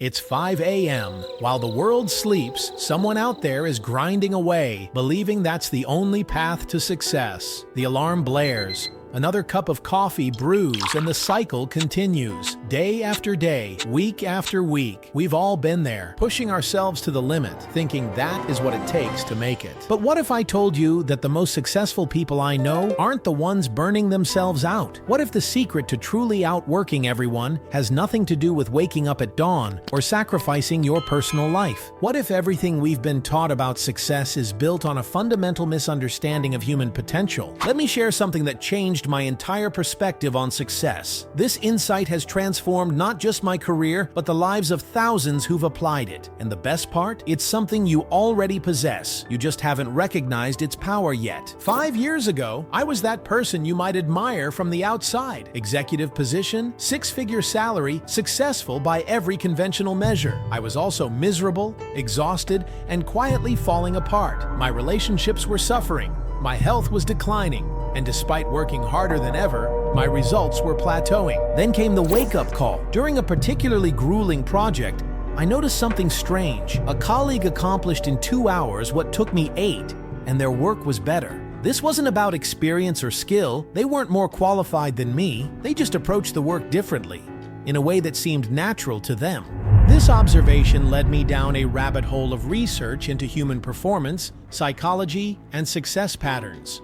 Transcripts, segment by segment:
It's 5 a.m. While the world sleeps, someone out there is grinding away, believing that's the only path to success. The alarm blares. Another cup of coffee brews, and the cycle continues. Day after day, week after week, we've all been there, pushing ourselves to the limit, thinking that is what it takes to make it. But what if I told you that the most successful people I know aren't the ones burning themselves out? What if the secret to truly outworking everyone has nothing to do with waking up at dawn or sacrificing your personal life? What if everything we've been taught about success is built on a fundamental misunderstanding of human potential? Let me share something that changed my entire perspective on success. This insight has transformed not just my career, but the lives of thousands who've applied it. And the best part? It's something you already possess. You just haven't recognized its power yet. 5 years ago, I was that person you might admire from the outside. Executive position, six-figure salary, successful by every conventional measure. I was also miserable, exhausted, and quietly falling apart. My relationships were suffering. My health was declining. And despite working harder than ever, my results were plateauing. Then came the wake-up call. During a particularly grueling project, I noticed something strange. A colleague accomplished in 2 hours what took me 8, and their work was better. This wasn't about experience or skill. They weren't more qualified than me. They just approached the work differently, in a way that seemed natural to them. This observation led me down a rabbit hole of research into human performance, psychology, and success patterns.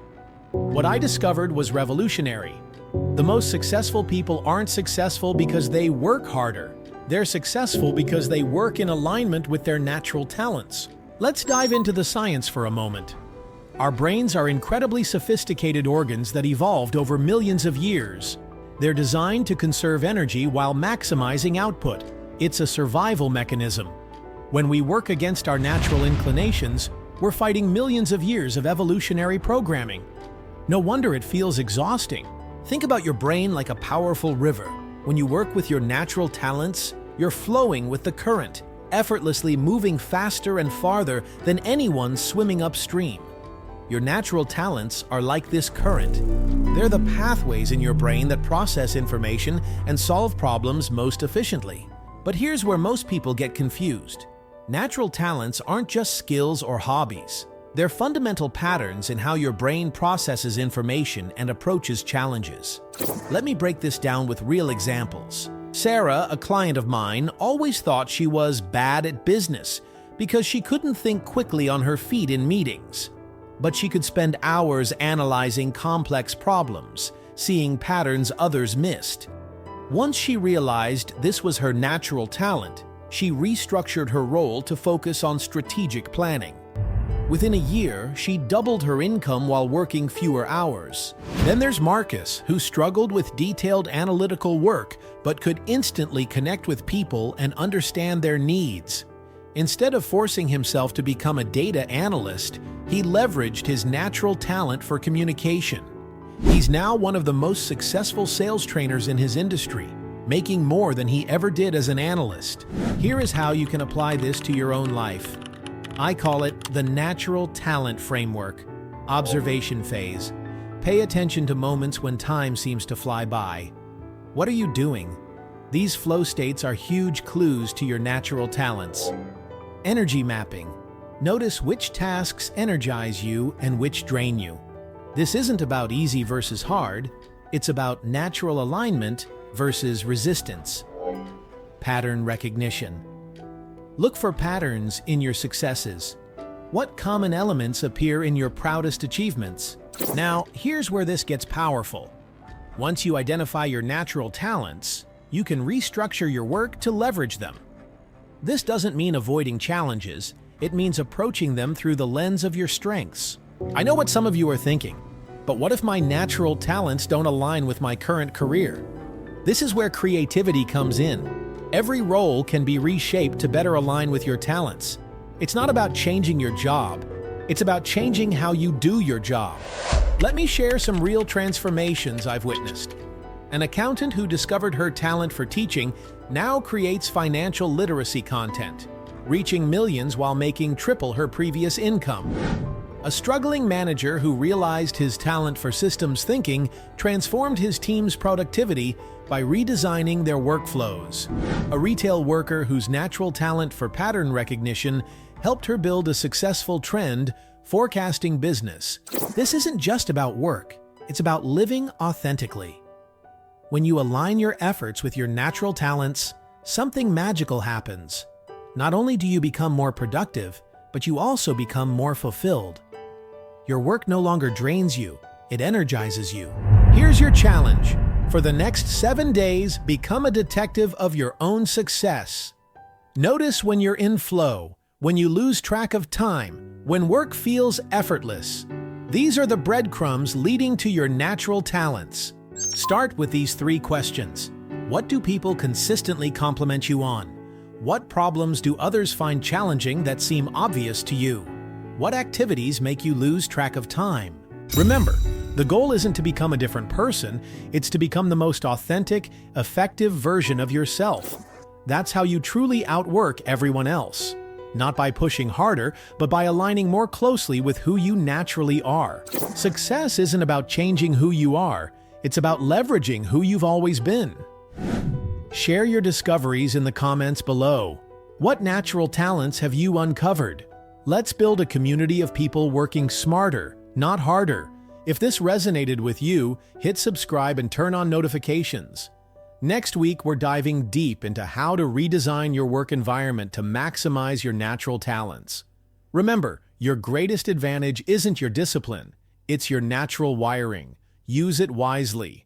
What I discovered was revolutionary. The most successful people aren't successful because they work harder. They're successful because they work in alignment with their natural talents. Let's dive into the science for a moment. Our brains are incredibly sophisticated organs that evolved over millions of years. They're designed to conserve energy while maximizing output. It's a survival mechanism. When we work against our natural inclinations, we're fighting millions of years of evolutionary programming. No wonder it feels exhausting. Think about your brain like a powerful river. When you work with your natural talents, you're flowing with the current, effortlessly moving faster and farther than anyone swimming upstream. Your natural talents are like this current. They're the pathways in your brain that process information and solve problems most efficiently. But here's where most people get confused. Natural talents aren't just skills or hobbies. They're fundamental patterns in how your brain processes information and approaches challenges. Let me break this down with real examples. Sarah, a client of mine, always thought she was bad at business because she couldn't think quickly on her feet in meetings. But she could spend hours analyzing complex problems, seeing patterns others missed. Once she realized this was her natural talent, she restructured her role to focus on strategic planning. Within a year, she doubled her income while working fewer hours. Then there's Marcus, who struggled with detailed analytical work, but could instantly connect with people and understand their needs. Instead of forcing himself to become a data analyst, he leveraged his natural talent for communication. He's now one of the most successful sales trainers in his industry, making more than he ever did as an analyst. Here is how you can apply this to your own life. I call it the natural talent framework. Observation phase. Pay attention to moments when time seems to fly by. What are you doing? These flow states are huge clues to your natural talents. Energy mapping. Notice which tasks energize you and which drain you. This isn't about easy versus hard. It's about natural alignment versus resistance. Pattern recognition. Look for patterns in your successes. What common elements appear in your proudest achievements? Now, here's where this gets powerful. Once you identify your natural talents, you can restructure your work to leverage them. This doesn't mean avoiding challenges. It means approaching them through the lens of your strengths. I know what some of you are thinking, but what if my natural talents don't align with my current career? This is where creativity comes in. Every role can be reshaped to better align with your talents. It's not about changing your job. It's about changing how you do your job. Let me share some real transformations I've witnessed. An accountant who discovered her talent for teaching now creates financial literacy content, reaching millions while making triple her previous income. A struggling manager who realized his talent for systems thinking transformed his team's productivity by redesigning their workflows. A retail worker whose natural talent for pattern recognition helped her build a successful trend forecasting business. This isn't just about work, it's about living authentically. When you align your efforts with your natural talents, something magical happens. Not only do you become more productive, but you also become more fulfilled. Your work no longer drains you, it energizes you. Here's your challenge. For the next 7 days, become a detective of your own success. Notice when you're in flow, when you lose track of time, when work feels effortless. These are the breadcrumbs leading to your natural talents. Start with these 3 questions. What do people consistently compliment you on? What problems do others find challenging that seem obvious to you? What activities make you lose track of time? Remember, the goal isn't to become a different person, it's to become the most authentic, effective version of yourself. That's how you truly outwork everyone else. Not by pushing harder, but by aligning more closely with who you naturally are. Success isn't about changing who you are, it's about leveraging who you've always been. Share your discoveries in the comments below. What natural talents have you uncovered? Let's build a community of people working smarter, not harder. If this resonated with you, hit subscribe and turn on notifications. Next week, we're diving deep into how to redesign your work environment to maximize your natural talents. Remember, your greatest advantage isn't your discipline, it's your natural wiring. Use it wisely.